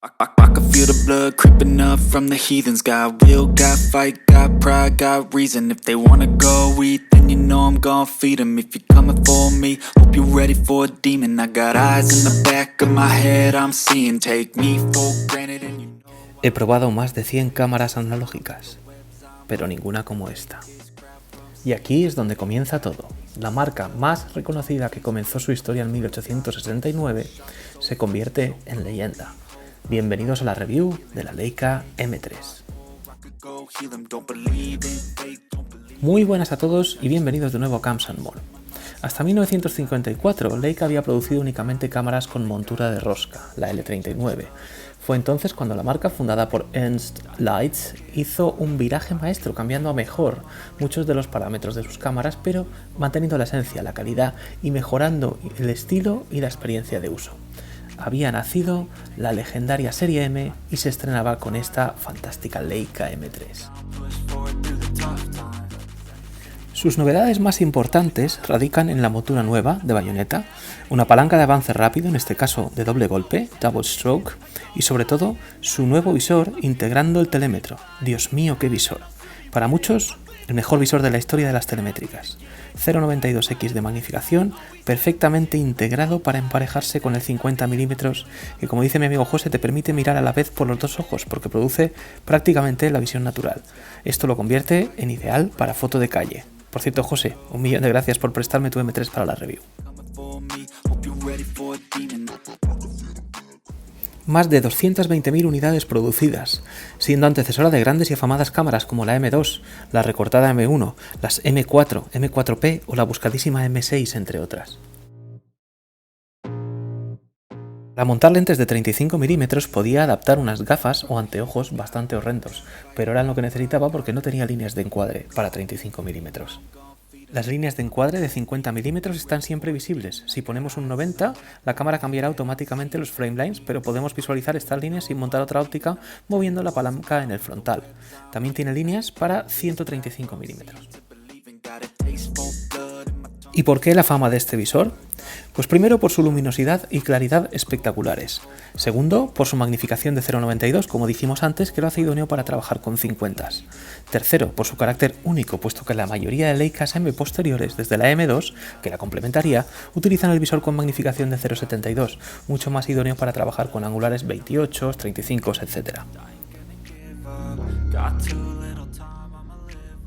I can feel the blood creeping up from the heathens. Got will, got fight, got pride, got reason. If they wanna go eat, then you know I'm gon' feed them. If you're coming for me, hope you're ready for a demon. I got eyes in the back of my head, I'm seeing. Take me for granted and you know. He probado más de 100 cámaras analógicas, pero ninguna como esta. Y aquí es donde comienza todo. La marca más reconocida que comenzó su historia en 1869 se convierte en leyenda. Bienvenidos a la review de la Leica M3. Muy buenas a todos y bienvenidos de nuevo a Camps & More. Hasta 1954, Leica había producido únicamente cámaras con montura de rosca, la L39. Fue entonces cuando la marca, fundada por Ernst Leitz, hizo un viraje maestro, cambiando a mejor muchos de los parámetros de sus cámaras, pero manteniendo la esencia, la calidad y mejorando el estilo y la experiencia de uso. Había nacido la legendaria serie M y se estrenaba con esta fantástica Leica M3. Sus novedades más importantes radican en la montura nueva de bayoneta, una palanca de avance rápido, en este caso de doble golpe, double stroke, y sobre todo su nuevo visor integrando el telémetro. Dios mío, qué visor. Para muchos, el mejor visor de la historia de las telemétricas. 0.92x de magnificación, perfectamente integrado para emparejarse con el 50 mm, que, como dice mi amigo José, te permite mirar a la vez por los dos ojos, porque produce prácticamente la visión natural. Esto lo convierte en ideal para foto de calle. Por cierto, José, 1.000.000 de gracias por prestarme tu M3 para la review. Más de 220.000 unidades producidas, siendo antecesora de grandes y afamadas cámaras como la M2, la recortada M1, las M4, M4P o la buscadísima M6, entre otras. Para montar lentes de 35 mm podía adaptar unas gafas o anteojos bastante horrendos, pero eran lo que necesitaba porque no tenía líneas de encuadre para 35 mm. Las líneas de encuadre de 50 mm están siempre visibles. Si ponemos un 90, la cámara cambiará automáticamente los framelines, pero podemos visualizar estas líneas sin montar otra óptica moviendo la palanca en el frontal. También tiene líneas para 135 mm. ¿Y por qué la fama de este visor? Pues primero por su luminosidad y claridad espectaculares. Segundo, por su magnificación de 0.92, como dijimos antes, que lo hace idóneo para trabajar con 50s. Tercero, por su carácter único, puesto que la mayoría de Leicas M posteriores, desde la M2, que la complementaría, utilizan el visor con magnificación de 0.72, mucho más idóneo para trabajar con angulares 28, 35, etc.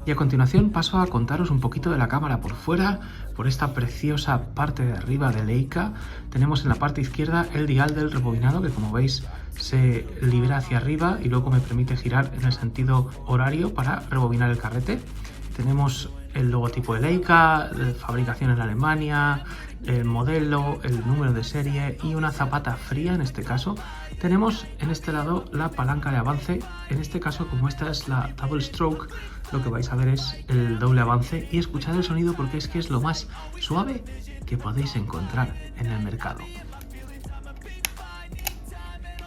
Y a continuación paso a contaros un poquito de la cámara por fuera. Por esta preciosa parte de arriba de Leica tenemos en la parte izquierda el dial del rebobinado, que como veis se libera hacia arriba y luego me permite girar en el sentido horario para rebobinar el carrete. Tenemos el logotipo de Leica, fabricación en Alemania, el modelo, el número de serie y una zapata fría en este caso. Tenemos en este lado la palanca de avance, en este caso como esta es la double stroke, lo que vais a ver es el doble avance y escuchad el sonido porque es que es lo más suave que podéis encontrar en el mercado.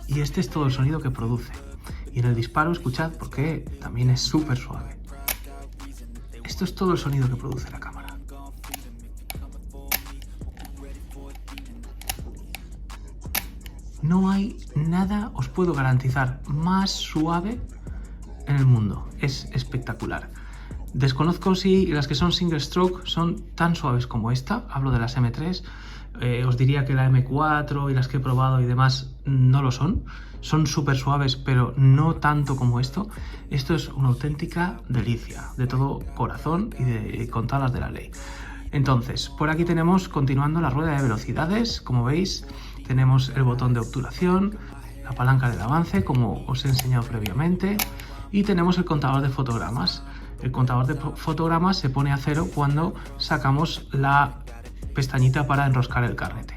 Y este es todo el sonido que produce. Y en el disparo escuchad porque también es súper suave. Esto es todo el sonido que produce la cámara. No hay nada, os puedo garantizar, más suave en el mundo. Es espectacular. Desconozco si las que son single stroke son tan suaves como esta. Hablo de las M3. Os diría que la M4 y las que he probado y demás no lo son. Son súper suaves, pero no tanto como esto. Esto es una auténtica delicia, de todo corazón y con todas las de la ley. Entonces, por aquí tenemos, continuando, la rueda de velocidades. Como veis, tenemos el botón de obturación, la palanca del avance, como os he enseñado previamente, y tenemos el contador de fotogramas. El contador de fotogramas se pone a 0 cuando sacamos la pestañita para enroscar el carrete.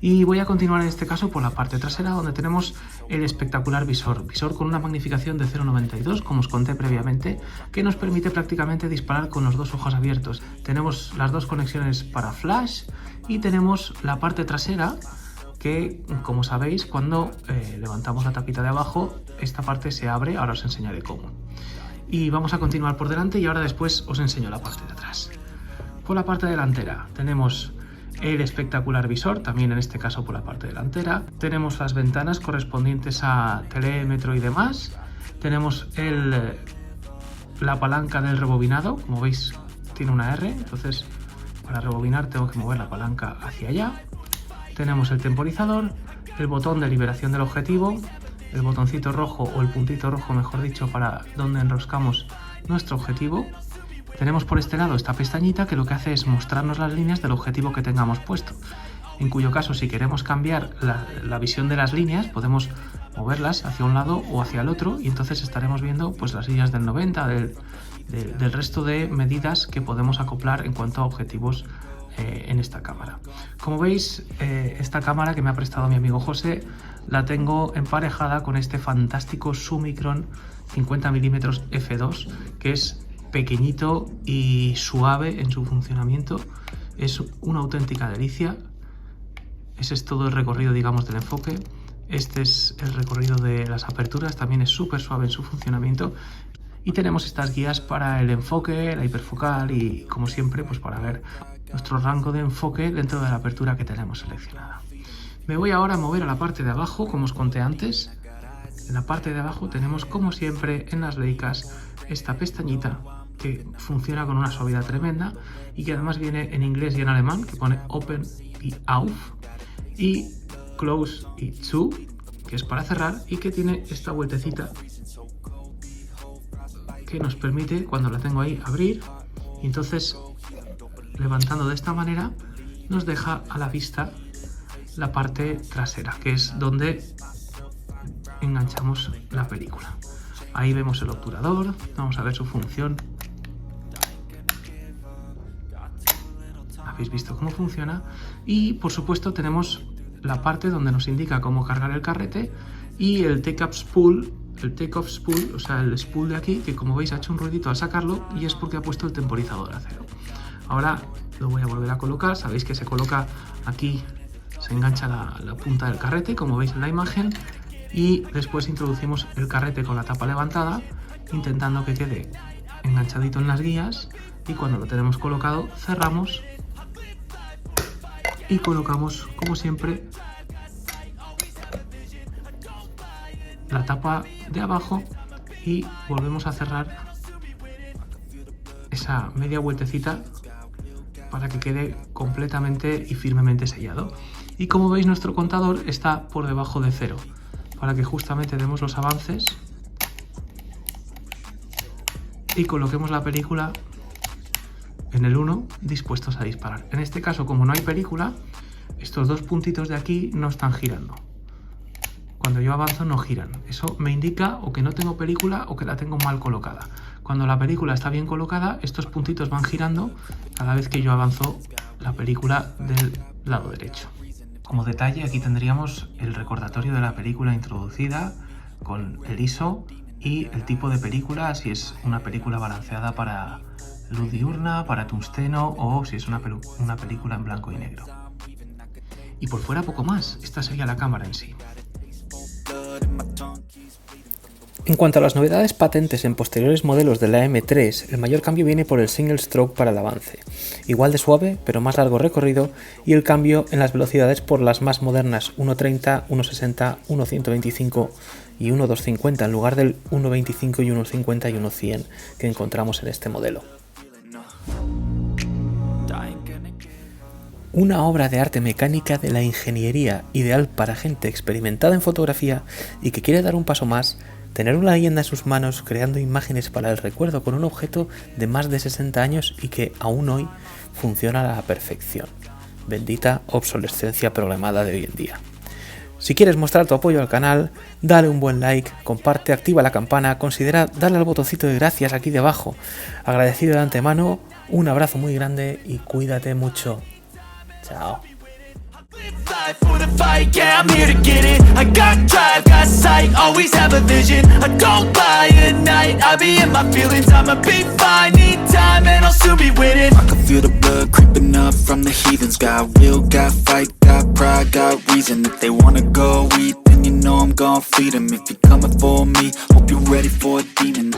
Y voy a continuar en este caso por la parte trasera, donde tenemos el espectacular visor con una magnificación de 0.92, como os conté previamente, que nos permite prácticamente disparar con los dos ojos abiertos. Tenemos las dos conexiones para flash y tenemos la parte trasera que, como sabéis, cuando levantamos la tapita de abajo, esta parte se abre. Ahora os enseñaré cómo. Y vamos a continuar por delante y ahora después os enseño la parte de atrás. Por la parte delantera tenemos el espectacular visor, también en este caso por la parte delantera. Tenemos las ventanas correspondientes a telémetro y demás. Tenemos la palanca del rebobinado, como veis tiene una R, entonces para rebobinar tengo que mover la palanca hacia allá. Tenemos el temporizador, el botón de liberación del objetivo, el botoncito rojo o el puntito rojo, mejor dicho, para donde enroscamos nuestro objetivo. Tenemos por este lado esta pestañita que lo que hace es mostrarnos las líneas del objetivo que tengamos puesto, en cuyo caso si queremos cambiar la visión de las líneas podemos moverlas hacia un lado o hacia el otro y entonces estaremos viendo pues las líneas del 90, del resto de medidas que podemos acoplar en cuanto a objetivos en esta cámara. Como veis, esta cámara que me ha prestado mi amigo José la tengo emparejada con este fantástico Summicron 50mm f2, que es pequeñito y suave en su funcionamiento. Es una auténtica delicia. Ese es todo el recorrido, digamos, del enfoque. Este es el recorrido de las aperturas, también es súper suave en su funcionamiento. Y tenemos estas guías para el enfoque, la hiperfocal y, como siempre, pues para ver nuestro rango de enfoque dentro de la apertura que tenemos seleccionada. Me voy ahora a mover a la parte de abajo, como os conté antes. En la parte de abajo tenemos, como siempre, en las Leicas, esta pestañita que funciona con una suavidad tremenda y que además viene en inglés y en alemán, que pone Open y Auf, y Close y Zu, que es para cerrar, y que tiene esta vueltecita que nos permite, cuando la tengo ahí, abrir, y entonces levantando de esta manera nos deja a la vista la parte trasera, que es donde enganchamos la película. Ahí vemos el obturador, vamos a ver su función. Habéis visto cómo funciona y por supuesto tenemos la parte donde nos indica cómo cargar el carrete y el take-off spool, o sea el spool de aquí, que como veis ha hecho un ruidito al sacarlo y es porque ha puesto el temporizador a cero. Ahora lo voy a volver a colocar, sabéis que se coloca aquí, se engancha la punta del carrete, como veis en la imagen, y después introducimos el carrete con la tapa levantada, intentando que quede enganchadito en las guías, y cuando lo tenemos colocado cerramos y colocamos, como siempre, la tapa de abajo y volvemos a cerrar esa media vueltecita para que quede completamente y firmemente sellado. Y como veis, nuestro contador está por debajo de 0, para que justamente demos los avances y coloquemos la película en el 1 dispuestos a disparar. En este caso, como no hay película, estos dos puntitos de aquí no están girando. Cuando yo avanzo no giran. Eso me indica o que no tengo película o que la tengo mal colocada. Cuando la película está bien colocada, estos puntitos van girando cada vez que yo avanzo la película del lado derecho. Como detalle, aquí tendríamos el recordatorio de la película introducida con el ISO y el tipo de película, si es una película balanceada para luz diurna, para tungsteno o si es una película en blanco y negro. Y por fuera poco más, esta sería la cámara en sí. En cuanto a las novedades patentes en posteriores modelos de la M3, el mayor cambio viene por el single stroke para el avance, igual de suave pero más largo recorrido, y el cambio en las velocidades por las más modernas 1.30, 1.60, 1.125 y 1.250 en lugar del 1.25 y 1.50 y 1.100 que encontramos en este modelo. Una obra de arte mecánica de la ingeniería ideal para gente experimentada en fotografía y que quiere dar un paso más, tener una leyenda en sus manos creando imágenes para el recuerdo con un objeto de más de 60 años y que aún hoy funciona a la perfección. Bendita obsolescencia programada de hoy en día. Si quieres mostrar tu apoyo al canal, dale un buen like, comparte, activa la campana, considera darle al botoncito de gracias aquí debajo. Agradecido de antemano, un abrazo muy grande y cuídate mucho. Chao. For the fight, yeah, I'm here to get it. I got drive, got sight, always have a vision. I don't lie at night, I be in my feelings. I'ma be fine, need time, and I'll soon be winning. I can feel the blood creeping up from the heathens. Got will, got fight, got pride, got reason. If they wanna go eat, then you know I'm gon' feed them. If you're coming for me, hope you're ready for a demon.